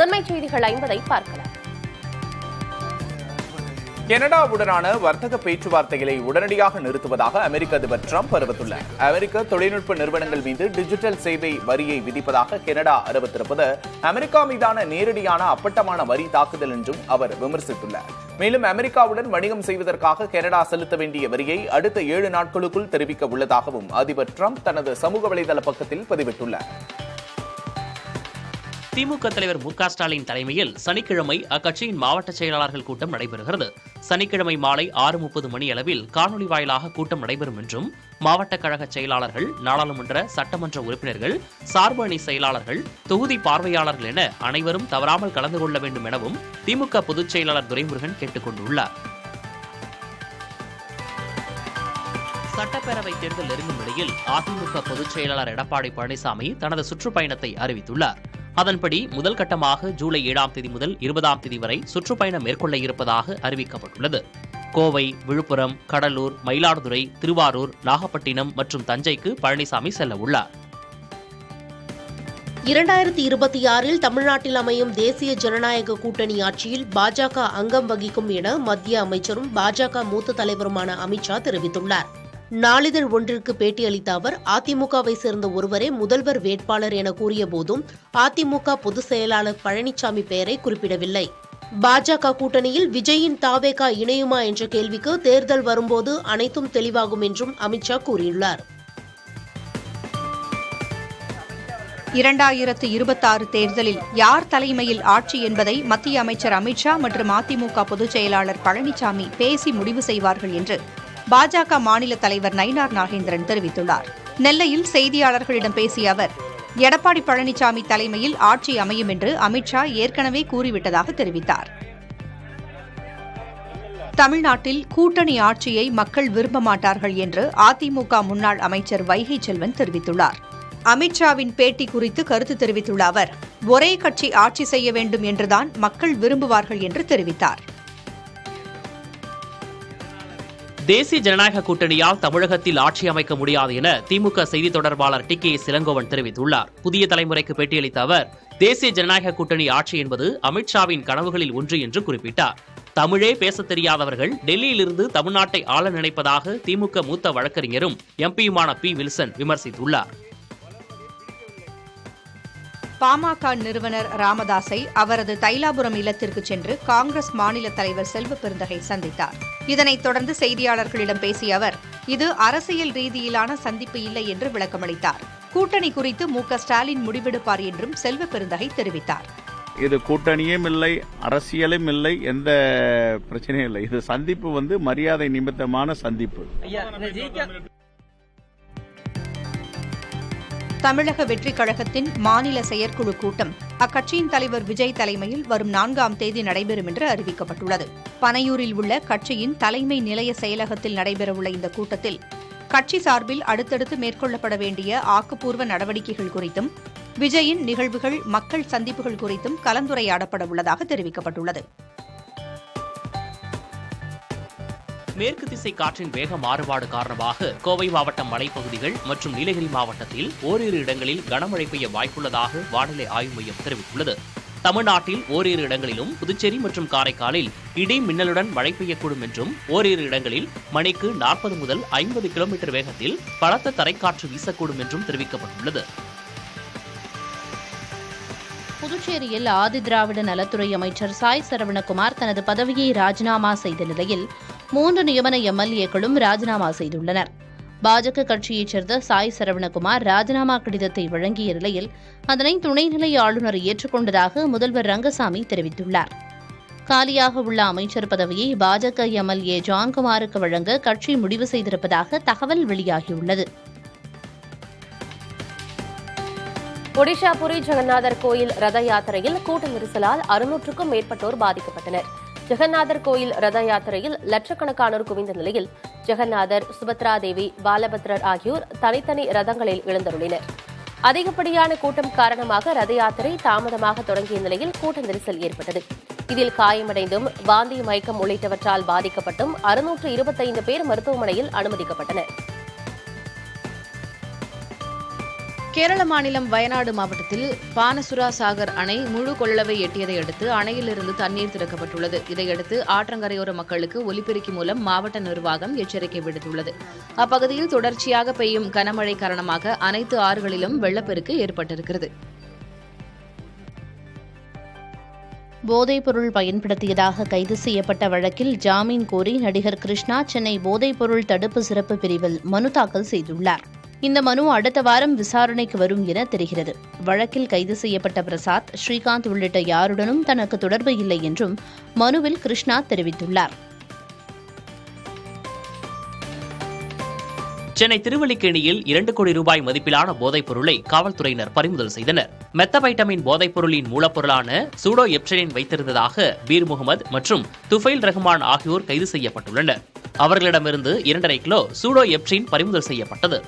முதன்மை செய்திகள் 50 பார்க்கலாம். கனடாவுடனான வர்த்தக பேச்சுவார்த்தைகளை உடனடியாக நிறுத்துவதாக அமெரிக்க அதிபர் டிரம்ப் அறிவித்துள்ளார். அமெரிக்க தொழில்நுட்ப நிறுவனங்கள் மீது டிஜிட்டல் சேவை வரியை விதிப்பதாக கனடா அறிவித்திருப்பது அமெரிக்கா மீதான நேரடியான அப்பட்டமான வரி தாக்குதல் என்றும் அவர் விமர்சித்துள்ளார். மேலும் அமெரிக்காவுடன் வணிகம் செய்வதற்காக கனடா செலுத்த வேண்டிய வரியை அடுத்த 7 நாட்களுக்குள் தெரிவிக்க உள்ளதாகவும் அதிபர் டிரம்ப் தனது சமூக வலைதள பக்கத்தில் பதிவிட்டுள்ளார். திமுக தலைவர் மு க ஸ்டாலின் தலைமையில் சனிக்கிழமை அக்கட்சியின் மாவட்ட செயலாளர்கள் கூட்டம் நடைபெறுகிறது. சனிக்கிழமை மாலை 6:30 மணி அளவில் காணொலி வாயிலாக கூட்டம் நடைபெறும் என்றும் மாவட்ட கழக செயலாளர்கள், நாடாளுமன்ற சட்டமன்ற உறுப்பினர்கள், சார்பு அணி செயலாளர்கள், தொகுதி பார்வையாளர்கள் என அனைவரும் தவறாமல் கலந்து கொள்ள வேண்டும் எனவும் திமுக பொதுச் செயலாளர் துரைமுருகன் கேட்டுக் கொண்டுள்ளார். சட்டப்பேரவை தேர்தல் நெருங்கும் நிலையில் அதிமுக பொதுச் செயலாளர் எடப்பாடி பழனிசாமி தனது சுற்றுப்பயணத்தை அறிவித்துள்ளார். அதன்படி முதல் கட்டமாக ஜூலை 7ஆம் தேதி முதல் 20ஆம் தேதி வரை சுற்றுப்பயணம் மேற்கொள்ள இருப்பதாக அறிவிக்கப்பட்டுள்ளது. கோவை, விழுப்புரம், கடலூர், மயிலாடுதுறை, திருவாரூர், நாகப்பட்டினம் மற்றும் தஞ்சைக்கு பழனிசாமி செல்ல உள்ளார். 2026 தமிழ்நாட்டில் அமையும் தேசிய ஜனநாயக கூட்டணி ஆட்சியில் பாஜக அங்கம் வகிக்கும் என மத்திய அமைச்சரும் பாஜக மூத்த தலைவருமான அமித்ஷா தெரிவித்துள்ளார். நாளிதழ் ஒன்றிற்கு பேட்டியளித்த அவர் அதிமுகவை சேர்ந்த ஒருவரே முதல்வர் வேட்பாளர் என கூறிய போதும் அதிமுக பொதுச் செயலாளர் பழனிசாமி பெயரை குறிப்பிடவில்லை. பாஜக கூட்டணியில் விஜயின் தாவேகா இணையுமா என்ற கேள்விக்கு தேர்தல் வரும்போது அனைத்தும் தெளிவாகும் என்றும் அமித்ஷா கூறியுள்ளார். 2026 தேர்தலில் யார் தலைமையில் ஆட்சி என்பதை மத்திய அமைச்சர் அமித்ஷா மற்றும் அதிமுக பொதுச் செயலாளர் பழனிசாமி பேசி முடிவு செய்வார்கள் என்று பாஜக மாநில தலைவர் நயினார் நாகேந்திரன் தெரிவித்துள்ளார். நெல்லையில் செய்தியாளர்களிடம் பேசிய அவர், எடப்பாடி பழனிசாமி தலைமையில் ஆட்சி அமையும் என்று அமித்ஷா ஏற்கனவே கூறிவிட்டதாக தெரிவித்தார். தமிழ்நாட்டில் கூட்டணி ஆட்சியை மக்கள் விரும்ப மாட்டார்கள் என்று அதிமுக முன்னாள் அமைச்சர் வைகை செல்வன் தெரிவித்துள்ளார். அமித்ஷாவின் பேட்டி குறித்து கருத்து தெரிவித்துள்ள அவர், ஒரே கட்சி ஆட்சி செய்ய வேண்டும் என்றுதான் மக்கள் விரும்புவார்கள் என்று தெரிவித்தார். தேசிய ஜனநாயக கூட்டணியால் தமிழகத்தில் ஆட்சி அமைக்க முடியாது என திமுக செய்தி தொடர்பாளர் டி.கே. இளங்கோவன் தெரிவித்துள்ளார். புதிய தலைமுறைக்கு பேட்டியளித்த அவர், தேசிய ஜனநாயக கூட்டணி ஆட்சி என்பது அமித்ஷாவின் கனவுகளில் ஒன்று என்று குறிப்பிட்டார். தமிழே பேசத் தெரியாதவர்கள் டெல்லியிலிருந்து தமிழ்நாட்டை ஆள நினைப்பதாக திமுக மூத்த வழக்கறிஞரும் எம்பியுமான பி. வில்சன் விமர்சித்துள்ளார். பாமக நிறுவனர் ராமதாஸை அவரது தைலாபுரம் இல்லத்திற்கு சென்று காங்கிரஸ் மாநில தலைவர் செல்வ பெருந்தகை சந்தித்தார். இதனைத் தொடர்ந்து செய்தியாளர்களிடம் பேசிய அவர், இது அரசியல் ரீதியிலான சந்திப்பு இல்லை என்று விளக்கமளித்தார். கூட்டணி குறித்து மு க ஸ்டாலின் முடிவெடுப்பார் என்றும் செல்வ பெருந்தகை தெரிவித்தார். இது கூட்டணியும் இல்லை, அரசியலும் இல்லை, எந்த பிரச்சனையும் இல்லை. இது சந்திப்பு மரியாதை நிமித்தமான சந்திப்பு. தமிழக வெற்றிக் கழகத்தின் மாநில செயற்குழு கூட்டம் அக்கட்சியின் தலைவர் விஜய் தலைமையில் வரும் 4ஆம் தேதி நடைபெறும் என்று அறிவிக்கப்பட்டுள்ளது. பனையூரில் உள்ள கட்சியின் தலைமை நிலைய செயலகத்தில் நடைபெறவுள்ள இந்த கூட்டத்தில் கட்சி சார்பில் அடுத்தடுத்து மேற்கொள்ளப்பட வேண்டிய ஆக்கப்பூர்வ நடவடிக்கைகள் குறித்தும் விஜயின் நிகழ்வுகள், மக்கள் சந்திப்புகள் குறித்தும் கலந்துரையாடப்பட உள்ளதாக தெரிவிக்கப்பட்டுள்ளது. மேற்கு திசை காற்றின் வேக மாறுபாடு காரணமாக கோவை மாவட்டம் மலைப்பகுதிகள் மற்றும் நீலகிரி மாவட்டத்தில் ஓரிரு இடங்களில் கனமழை பெய்ய வாய்ப்புள்ளதாக வானிலை ஆய்வு மையம் தெரிவித்துள்ளது. தமிழ்நாட்டில் ஓரிரு இடங்களிலும் புதுச்சேரி மற்றும் காரைக்காலில் இடி மின்னலுடன் மழை பெய்யக்கூடும் என்றும் ஓரிரு இடங்களில் மணிக்கு 40 முதல் 50 கிலோமீட்டர் வேகத்தில் பலத்த தரைக்காற்று வீசக்கூடும் என்றும் தெரிவிக்கப்பட்டுள்ளது. புதுச்சேரியில் ஆதிதிராவிட நலத்துறை அமைச்சர் சாய் சரவணகுமார் தனது பதவியை ராஜினாமா செய்த நிலையில் 3 நியமன எம்எல்ஏக்களும் ராஜினாமா செய்துள்ளனர். பாஜக கட்சியைச் சேர்ந்த சாய் சரவணகுமார் ராஜினாமா கடிதத்தை வழங்கிய நிலையில் அதனை துணைநிலை ஆளுநர் ஏற்றுக்கொண்டதாக முதல்வர் ரங்கசாமி தெரிவித்துள்ளார். காலியாக உள்ள அமைச்சர் பதவியை பாஜக எம்எல்ஏ ஜான்குமாருக்கு வழங்க கட்சி முடிவு செய்திருப்பதாக தகவல் வெளியாகியுள்ளது. ஒடிஷா புரி ஜெகநாதர் கோயில் ரத யாத்திரையில் கூட்ட நெரிசலால் 600க்கும் மேற்பட்டோர் பாதிக்கப்பட்டனர். ஜெகநாதர் கோயில் ரத யாத்திரையில் லட்சக்கணக்கானோர் குவிந்த நிலையில் ஜெகநாதர், சுபத்ரா தேவி, பாலபத்ரர் ஆகியோர் தனித்தனி ரதங்களில் எழுந்தருளினர். அதிகப்படியான கூட்டம் காரணமாக ரத யாத்திரை தாமதமாக தொடங்கிய நிலையில் கூட்ட நெரிசல் ஏற்பட்டது. இதில் காயமடைந்தும் வாந்தி, மயக்கம் உள்ளிட்டவற்றால் பாதிக்கப்பட்டும் 625 பேர் மருத்துவமனையில் அனுமதிக்கப்பட்டனர். கேரள மாநிலம் வயநாடு மாவட்டத்தில் பானசுரா சாகர் அணை முழு கொள்ளளவை எட்டியதை அடுத்து அணையிலிருந்து தண்ணீர் திறக்கப்பட்டுள்ளது. இதையடுத்து ஆற்றங்கரையோர மக்களுக்கு ஒலிபெருக்கி மூலம் மாவட்ட நிர்வாகம் எச்சரிக்கை விடுத்துள்ளது. அப்பகுதியில் தொடர்ச்சியாக பெய்யும் கனமழை காரணமாக அனைத்து ஆறுகளிலும் வெள்ளப்பெருக்கு ஏற்பட்டிருக்கிறது. போதைப்பொருள் பயன்படுத்தியதாக கைது செய்யப்பட்ட வழக்கில் ஜாமீன் கோரி நடிகர் கிருஷ்ணா சென்னை போதைப்பொருள் தடுப்பு சிறப்பு பிரிவில் மனு தாக்கல் செய்துள்ளார். இந்த மனு அடுத்த வாரம் விசாரணைக்கு வரும் என தெரிகிறது. வழக்கில் கைது செய்யப்பட்ட பிரசாத், ஸ்ரீகாந்த் உள்ளிட்ட யாருடனும் தனக்கு தொடர்பு இல்லை என்றும் மனுவில் கிருஷ்ணா தெரிவித்துள்ளார். சென்னை திருவல்லிக்கேணியில் 2 கோடி ரூபாய் மதிப்பிலான போதைப் பொருளை காவல்துறையினர் பறிமுதல் செய்தனர். மெத்தபைட்டமின் போதைப் பொருளின் மூலப்பொருளான சூடோ எப்சைடின் வைத்திருந்ததாக பீர் முகமது மற்றும் துஃபைல் ரஹ்மான் ஆகியோர் கைது செய்யப்பட்டுள்ளனர். அவர்களிடமிருந்து 2.5 கிலோ சூடோ எப்சைன் பறிமுதல் செய்யப்பட்டது.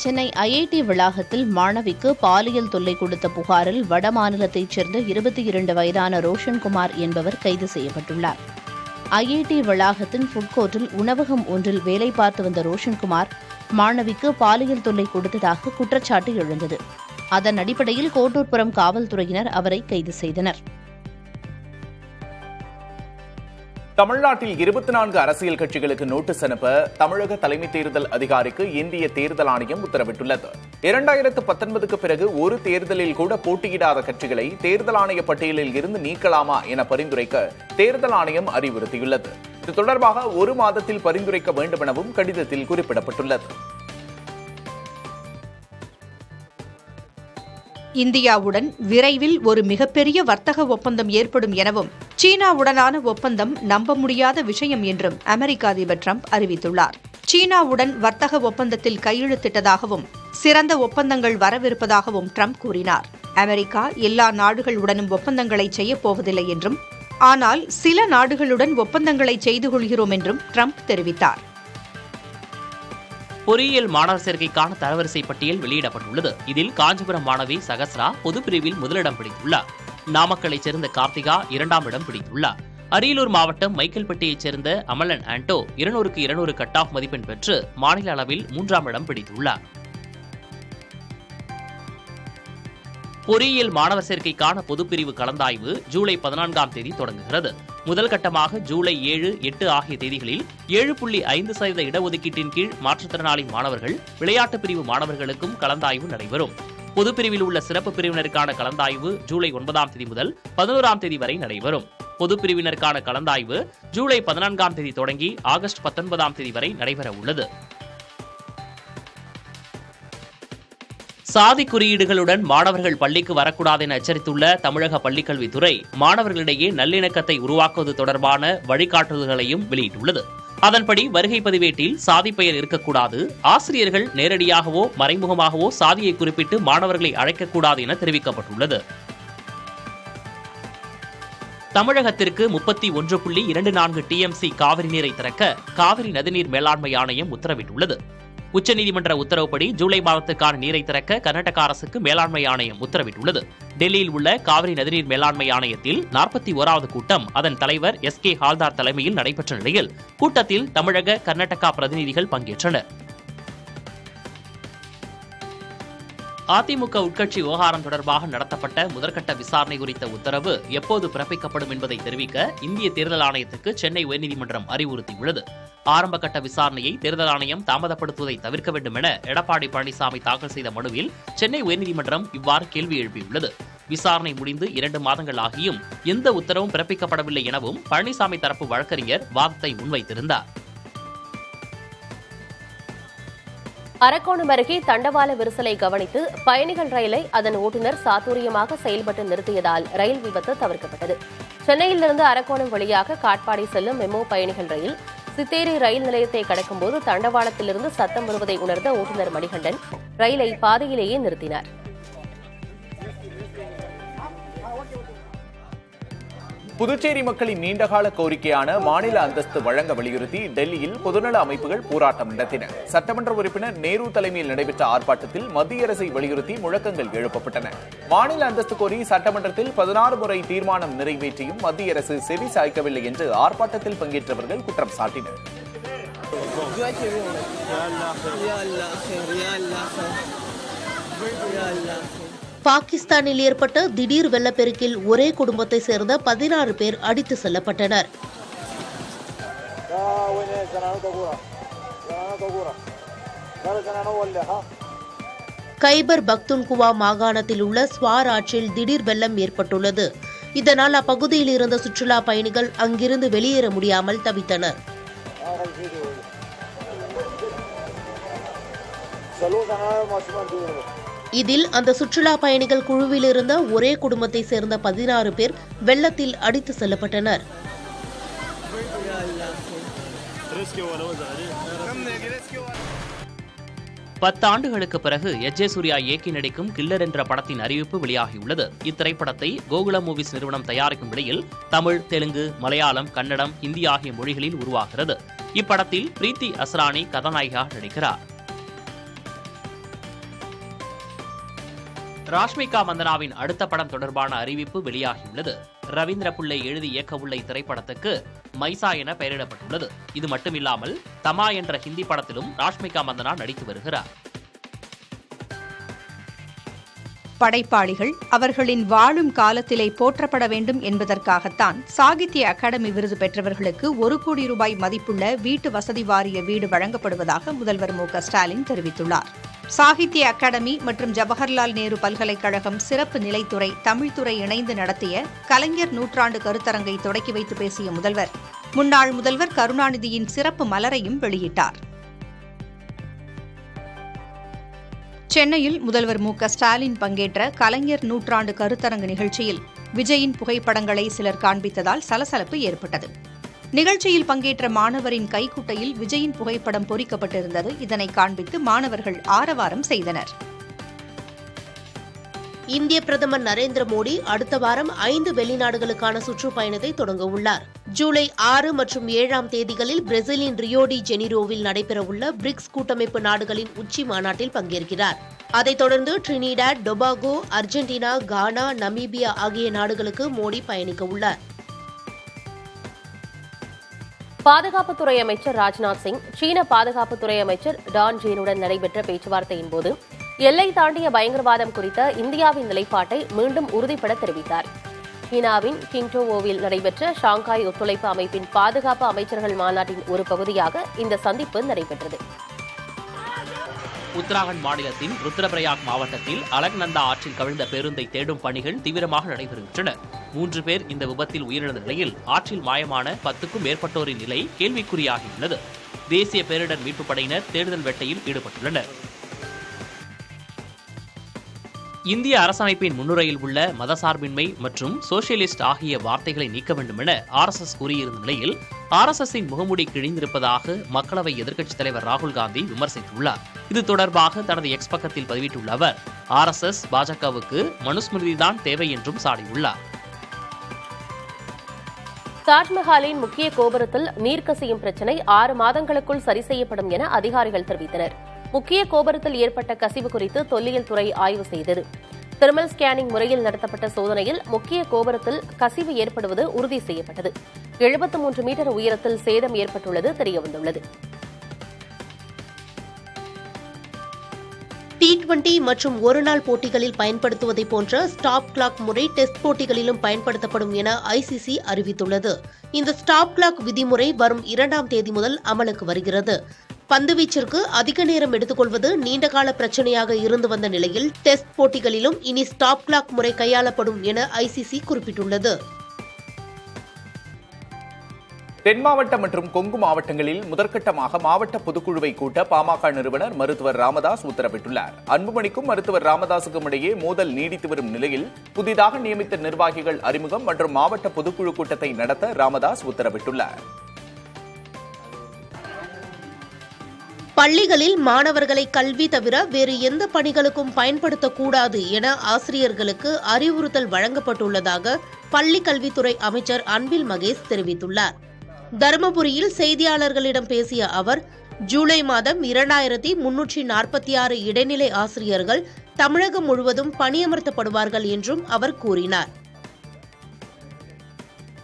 சென்னை ஐஐடி வளாகத்தில் மாணவிக்கு பாலியல் தொல்லை கொடுத்த புகாரில் வடமாநிலத்தைச் சேர்ந்த 22 வயதான ரோஷன்குமார் என்பவர் கைது செய்யப்பட்டுள்ளார். ஐஐடி வளாகத்தின் ஃபுட்கோர்ட்டில் உணவகம் ஒன்றில் வேலை பார்த்து வந்த ரோஷன்குமார் மாணவிக்கு பாலியல் தொல்லை கொடுத்ததாக குற்றச்சாட்டு எழுந்தது. அதன் அடிப்படையில் கோட்டூர்புரம் காவல்துறையினர் அவரை கைது செய்தனர். தமிழ்நாட்டில் 24 அரசியல் கட்சிகளுக்கு நோட்டீஸ் அனுப்ப தமிழக தலைமை தேர்தல் அதிகாரிக்கு இந்திய தேர்தல் ஆணையம் உத்தரவிட்டுள்ளது. 2019க்கு பிறகு ஒரு தேர்தலில் கூட போட்டியிடாத கட்சிகளை தேர்தல் ஆணைய பட்டியலில் இருந்து நீக்கலாமா என பரிந்துரைக்க தேர்தல் ஆணையம் அறிவுறுத்தியுள்ளது. இது தொடர்பாக 1 மாதத்தில் பரிந்துரைக்க வேண்டும் எனவும் கடிதத்தில் குறிப்பிடப்பட்டுள்ளது. இந்தியாவுடன் விரைவில் ஒரு மிகப்பெரிய வர்த்தக ஒப்பந்தம் ஏற்படும் எனவும் சீனாவுடனான ஒப்பந்தம் நம்ப முடியாத விஷயம் என்றும் அமெரிக்க அதிபர் டிரம்ப் அறிவித்துள்ளார். சீனாவுடன் வர்த்தக ஒப்பந்தத்தில் கையெழுத்திட்டதாகவும் சிறந்த ஒப்பந்தங்கள் வரவிருப்பதாகவும் டிரம்ப் கூறினார். அமெரிக்கா எல்லா நாடுகளுடனும் ஒப்பந்தங்களை செய்யப்போவதில்லை என்றும், ஆனால் சில நாடுகளுடன் ஒப்பந்தங்களை செய்து கொள்கிறோம் என்றும் டிரம்ப் தெரிவித்தார். பொறியியல் மாணவர் சேர்க்கைக்கான தரவரிசை பட்டியல் வெளியிடப்பட்டுள்ளது. இதில் காஞ்சிபுரம் மாணவி சகஸ்ரா பொதுப்பிரிவில் முதலிடம் பிடித்துள்ளார். நாமக்கலைச் சேர்ந்த கார்த்திகா 2ஆம் இடம் பிடித்துள்ளார். அரியலூர் மாவட்டம் மைக்கேல்பட்டியைச் சேர்ந்த அமலன் ஆண்டோ 200க்கு 200 கட் ஆஃப் மதிப்பெண் பெற்று மாநில அளவில் 3ஆம் இடம் பிடித்துள்ளார். பொறியியல் மாணவர் சேர்க்கைக்கான பொதுப்பிரிவு கலந்தாய்வு ஜூலை 14ஆம் தேதி தொடங்குகிறது. முதல் கட்டமாக ஜூலை 7, 8 ஆகிய தேதிகளில் 7.5% இடஒதுக்கீட்டின் கீழ் மாற்றுத்திறனாளி மாணவர்கள், விளையாட்டு பிரிவு மாணவர்களுக்கும் கலந்தாய்வு நடைபெறும். பொதுப்பிரிவில் உள்ள சிறப்பு பிரிவினருக்கான கலந்தாய்வு ஜூலை 9ஆம் தேதி முதல் 11ஆம் தேதி வரை நடைபெறும். பொதுப்பிரிவினருக்கான கலந்தாய்வு ஜூலை 14ஆம் தேதி தொடங்கி ஆகஸ்ட் 19ஆம் தேதி வரை நடைபெற உள்ளது. சாதி குறியீடுகளுடன் மாணவர்கள் பள்ளிக்கு வரக்கூடாது என எச்சரித்துள்ள தமிழக பள்ளிக்கல்வித்துறை மாணவர்களிடையே நல்லிணக்கத்தை உருவாக்குவது தொடர்பான வழிகாட்டுதல்களையும் வெளியிட்டுள்ளது. அதன்படி வருகை பதிவேட்டில் சாதி பெயர் இருக்கக்கூடாது, ஆசிரியர்கள் நேரடியாகவோ மறைமுகமாகவோ சாதியை குறிப்பிட்டு மாணவர்களை அழைக்கக்கூடாது என தெரிவிக்கப்பட்டுள்ளது. தமிழகத்திற்கு 31.24 TMC காவிரி நீரை திறக்க காவிரி நதிநீர் மேலாண்மை ஆணையம் உத்தரவிட்டுள்ளது. உச்சநீதிமன்ற உத்தரவுப்படி ஜூலை மாதத்துக்கான நீரை திறக்க கர்நாடக அரசுக்கு மேலாண்மை ஆணையம் உத்தரவிட்டுள்ளது. டெல்லியில் உள்ள காவிரி நதிநீர் மேலாண்மை ஆணையத்தில் 41வது கூட்டம் அதன் தலைவர் SK ஹால்தார் தலைமையில் நடைபெற்ற நிலையில் கூட்டத்தில் தமிழக, கர்நாடகா பிரதிநிதிகள் பங்கேற்றனர். அதிமுக உட்கட்சி விவகாரம் தொடர்பாக நடத்தப்பட்ட முதற்கட்ட விசாரணை குறித்த உத்தரவு எப்போது பிறப்பிக்கப்படும் என்பதை தெரிவிக்க இந்திய தேர்தல் ஆணையத்துக்கு சென்னை உயர்நீதிமன்றம் அறிவுறுத்தியுள்ளது. ஆரம்பகட்ட விசாரணையை தேர்தல் ஆணையம் தாமதப்படுத்துவதை தவிர்க்க வேண்டும் என எடப்பாடி பழனிசாமி தாக்கல் செய்த மனுவில் சென்னை உயர்நீதிமன்றம் இவ்வாறு கேள்வி எழுப்பியுள்ளது. விசாரணை முடிந்து 2 மாதங்கள் ஆகியும் எந்த உத்தரவும் பிறப்பிக்கப்படவில்லை எனவும் பழனிசாமி தரப்பு வழக்கறிஞர் வாதத்தை முன்வைத்திருந்தார். அரக்கோணம் அருகே தண்டவாள விரிசலை கவனித்து பயணிகள் ரயிலை அதன் ஓட்டுநர் சாதுரியமாக செயல்பட்டு நிறுத்தியதால் ரயில் விபத்து தவிர்க்கப்பட்டது. சென்னையிலிருந்து அரக்கோணம் வழியாக காட்பாடி செல்லும் மெமோ பயணிகள் ரயில் சித்தேரி ரயில் நிலையத்தை கடக்கும்போது தண்டவாளத்திலிருந்து சத்தம் வருவதை உணர்ந்த ஓட்டுநர் மணிகண்டன் ரயிலை பாதையிலேயே நிறுத்தினார். புதுச்சேரி மக்களின் நீண்டகால கோரிக்கையான மாநில அந்தஸ்து வழங்க வலியுறுத்தி டெல்லியில் பொதுநல அமைப்புகள் போராட்டம் நடத்தின. சட்டமன்ற உறுப்பினர் நேரு தலைமையில் நடைபெற்ற ஆர்ப்பாட்டத்தில் மத்திய அரசை வலியுறுத்தி முழக்கங்கள் எழுப்பப்பட்டன. மாநில அந்தஸ்து கோரி சட்டமன்றத்தில் 16 முறை தீர்மானம் நிறைவேற்றியும் மத்திய அரசு செவி சாய்க்கவில்லை என்று ஆர்ப்பாட்டத்தில் பங்கேற்றவர்கள் குற்றம் சாட்டினர். பாகிஸ்தானில் ஏற்பட்ட திடீர் வெள்ளப்பெருக்கில் ஒரே குடும்பத்தை சேர்ந்த 16 பேர் அடித்து செல்லப்பட்டனர். கைபர் பக்துன்குவா மாகாணத்தில் உள்ள ஸ்வார் ஆற்றில் திடீர் வெள்ளம் ஏற்பட்டுள்ளது. இதனால் அப்பகுதியில் இருந்த சுற்றுலா பயணிகள் அங்கிருந்து வெளியேற முடியாமல் தவித்தனர். இதில் அந்த சுற்றுலா பயணிகள் குழுவில் இருந்த ஒரே குடும்பத்தை சேர்ந்த 16 பேர் வெள்ளத்தில் அடித்து செல்லப்பட்டனர். பத்தாண்டுகளுக்கு பிறகு எஜே சூர்யா இயக்கி நடிக்கும் கில்லர் என்ற படத்தின் அறிவிப்பு வெளியாகியுள்ளது. இத்திரைப்படத்தை கோகுலம் மூவிஸ் நிறுவனம் தயாரிக்கும் நிலையில் தமிழ், தெலுங்கு, மலையாளம், கன்னடம், ஹிந்தி ஆகிய மொழிகளில் உருவாகிறது. இப்படத்தில் பிரீத்தி அஸ்ரானி கதாநாயகியாக நடிக்கிறார். ராஷ்மிகா மந்தனாவின் அடுத்த படம் தொடர்பான அறிவிப்பு வெளியாகியுள்ளது. ரவீந்திர பிள்ளை எழுதி இயக்கவுள்ள இத்திரைப்படத்துக்கு மைசா என பெயரிடப்பட்டுள்ளது. இது மட்டுமில்லாமல் தமா என்ற ஹிந்தி படத்திலும் ராஷ்மிகா மந்தனா நடித்து வருகிறார். படைப்பாளிகள் அவர்களின் வாழும் காலத்திலே போற்றப்பட வேண்டும் என்பதற்காகத்தான் சாகித்ய அகாடமி விருது பெற்றவர்களுக்கு 1 கோடி ரூபாய் மதிப்புள்ள வீட்டு வசதி வாரிய வீடு வழங்கப்படுவதாக முதல்வர் மு.க.ஸ்டாலின் தெரிவித்துள்ளார். சாகித்ய அகாடமி மற்றும் ஜவஹர்லால் நேரு பல்கலைக்கழகம் சிறப்பு நிலைத்துறை தமிழ்துறை இணைந்து நடத்திய கலைஞர் நூற்றாண்டு கருத்தரங்கை தொடக்கி வைத்து பேசிய முதல்வர் முன்னாள் முதல்வர் கருணாநிதியின் சிறப்பு மலரையும் வெளியிட்டார். சென்னையில் முதல்வர் மு.க.ஸ்டாலின் பங்கேற்ற கலைஞர் நூற்றாண்டு கருத்தரங்கு நிகழ்ச்சியில் விஜயின் புகைப்படங்களை சிலர் காண்பித்ததால் சலசலப்பு ஏற்பட்டது. நிகழ்ச்சியில் பங்கேற்ற மாணவரின் கைக்குட்டையில் விஜயின் புகைப்படம் பொறிக்கப்பட்டிருந்தது. இதனை காண்பித்து மாணவர்கள் ஆரவாரம் செய்தனர். இந்திய பிரதமர் நரேந்திர மோடி அடுத்த வாரம் 5 வெளிநாடுகளுக்கான சுற்றுப்பயணத்தை தொடங்க உள்ளார். ஜூலை 6 மற்றும் 7 தேதிகளில் பிரேசிலின் ரியோ டி ஜெனிரோவில் நடைபெறவுள்ள பிரிக்ஸ் கூட்டமைப்பு நாடுகளின் உச்சி மாநாட்டில் பங்கேற்கிறார். அதைத் தொடர்ந்து ட்ரினிடாட், டொபாகோ, அர்ஜென்டினா, கானா, நமீபியா ஆகிய நாடுகளுக்கு மோடி பயணிக்க உள்ளார். பாதுகாப்புத்துறை அமைச்சர் ராஜ்நாத் சிங் சீன பாதுகாப்புத்துறை அமைச்சர் டான் ஜீனுடன் நடைபெற்ற பேச்சுவார்த்தையின் போது எல்லை தாண்டிய பயங்கரவாதம் குறித்த இந்தியாவின் நிலைப்பாட்டை மீண்டும் உறுதிபட தெரிவித்தார். சீனாவின் கிங்டோவோவில் நடைபெற்ற ஷாங்காய் ஒத்துழைப்பு அமைப்பின் பாதுகாப்பு அமைச்சர்கள் மாநாட்டின் ஒரு பகுதியாக இந்த சந்திப்பு நடைபெற்றது. உத்தராகண்ட் மாநிலத்தின் ருத்ரபிரயாக் மாவட்டத்தில் அலக்நந்தா ஆற்றில் கவிழ்ந்த பேருந்தை தேடும் பணிகள் தீவிரமாக நடைபெறுகின்றன. 3 பேர் இந்த விபத்தில் உயிரிழந்த நிலையில் ஆற்றில் மாயமான 10க்கும் மேற்பட்டோரின் நிலை கேள்விக்குறியாகியுள்ளது. தேசிய பேரிடர் மீட்புப் படையினர் தேடுதல் வேட்டையில் ஈடுபட்டுள்ளனர். இந்திய அரசமைப்பின் முன்னுரையில் உள்ள மதசார்பின்மை மற்றும் சோசியலிஸ்ட் ஆகிய வார்த்தைகளை நீக்க வேண்டும் என RSS கூறியிருந்த நிலையில் RSSின் முகமூடி கிழிந்திருப்பதாக மக்களவை எதிர்க்கட்சித் தலைவர் ராகுல் காந்தி விமர்சித்துள்ளார். இது தொடர்பாக தனது எக்ஸ் பக்கத்தில் பதிவிட்டுள்ள அவர் RSS பாஜகவுக்கு மனுஸ்மிருதிதான் தேவை என்றும் சாடியுள்ளார். தாஜ்மஹாலின் முக்கிய கோபுரத்தில் நீர் கசியும் பிரச்சினை 6 மாதங்களுக்குள் சரி செய்யப்படும் என அதிகாரிகள் தெரிவித்தனர். முக்கிய கோபுரத்தில் ஏற்பட்ட கசிவு குறித்து தொல்லியல் துறை ஆய்வு செய்தது. தெர்மல் ஸ்கேனிங் முறையில் நடத்தப்பட்ட சோதனையில் முக்கிய கோபுரத்தில் கசிவு ஏற்படுவது உறுதி செய்யப்பட்டது. 73 மீட்டர் உயரத்தில் சேதம் ஏற்பட்டுள்ளது தெரியவந்துள்ளது. T20 மற்றும் ஒருநாள் போட்டிகளில் பயன்படுத்துவதை போன்ற ஸ்டாப் கிளாக் முறை டெஸ்ட் போட்டிகளிலும் பயன்படுத்தப்படும் என ICC அறிவித்துள்ளது. இந்த ஸ்டாப் கிளாக் விதிமுறை வரும் 2ஆம் தேதி முதல் அமலுக்கு வருகிறது. பந்துவீச்சிற்கு அதிக நேரம் எடுத்துக்கொள்வது நீண்டகால பிரச்சனையாக இருந்து வந்த நிலையில் டெஸ்ட் போட்டிகளிலும் இனி ஸ்டாப் கிளாக் முறை கையாளப்படும் என ICC குறிப்பிட்டுள்ளது. தென் மாவட்டம் மற்றும் கொங்கு மாவட்டங்களில் முதற்கட்டமாக மாவட்ட பொதுக்குழுவை கூட்ட பாமக நிறுவனர் மருத்துவர் ராமதாஸ் உத்தரவிட்டுள்ளார். அன்புமணிக்கும் மருத்துவர் ராமதாசுக்கும் இடையே மோதல் நீடித்து வரும் நிலையில் புதிதாக நியமித்த நிர்வாகிகள் அறிமுகம் மற்றும் மாவட்ட பொதுக்குழு கூட்டத்தை நடத்த ராமதாஸ் உத்தரவிட்டுள்ளார். பள்ளிகளில் மாணவர்களை கல்வி தவிர வேறு எந்த பணிகளுக்கும் பயன்படுத்தக்கூடாது என ஆசிரியர்களுக்கு அறிவுறுத்தல் வழங்கப்பட்டுள்ளதாக பள்ளி கல்வித்துறை அமைச்சர் அன்பில் மகேஷ் தெரிவித்துள்ளார். தருமபுரியில் செய்தியாளர்களிடம் பேசிய அவர், ஜூலை மாதம் 2346 இடைநிலை ஆசிரியர்கள் தமிழகம் முழுவதும் பணியமர்த்தப்படுவார்கள் என்றும் அவர் கூறினார்.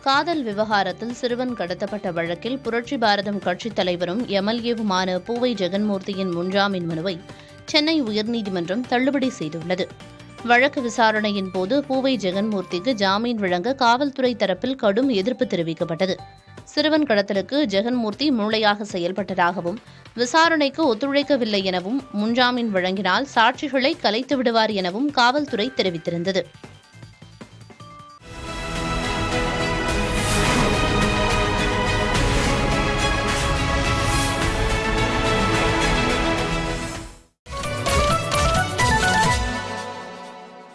காதல் விவகாரத்தில் சிறுவன் கடத்தப்பட்ட வழக்கில் புரட்சி பாரதம் கட்சித் தலைவரும் எம்எல்ஏவுமான பூவை ஜெகன்மூர்த்தியின் முன்ஜாமீன் மனுவை சென்னை உயர்நீதிமன்றம் தள்ளுபடி செய்துள்ளது. வழக்கு விசாரணையின் போது பூவை ஜெகன்மூர்த்திக்கு ஜாமீன் வழங்க காவல்துறை தரப்பில் கடும் எதிர்ப்பு தெரிவிக்கப்பட்டது. சிறுவன் கடத்தலுக்கு ஜெகன்மூர்த்தி மூளையாக செயல்பட்டதாகவும் விசாரணைக்கு ஒத்துழைக்கவில்லை எனவும் முன்ஜாமீன் வழங்கினால் சாட்சிகளை கலைத்து விடுவார் எனவும் காவல்துறை தெரிவித்திருந்தது.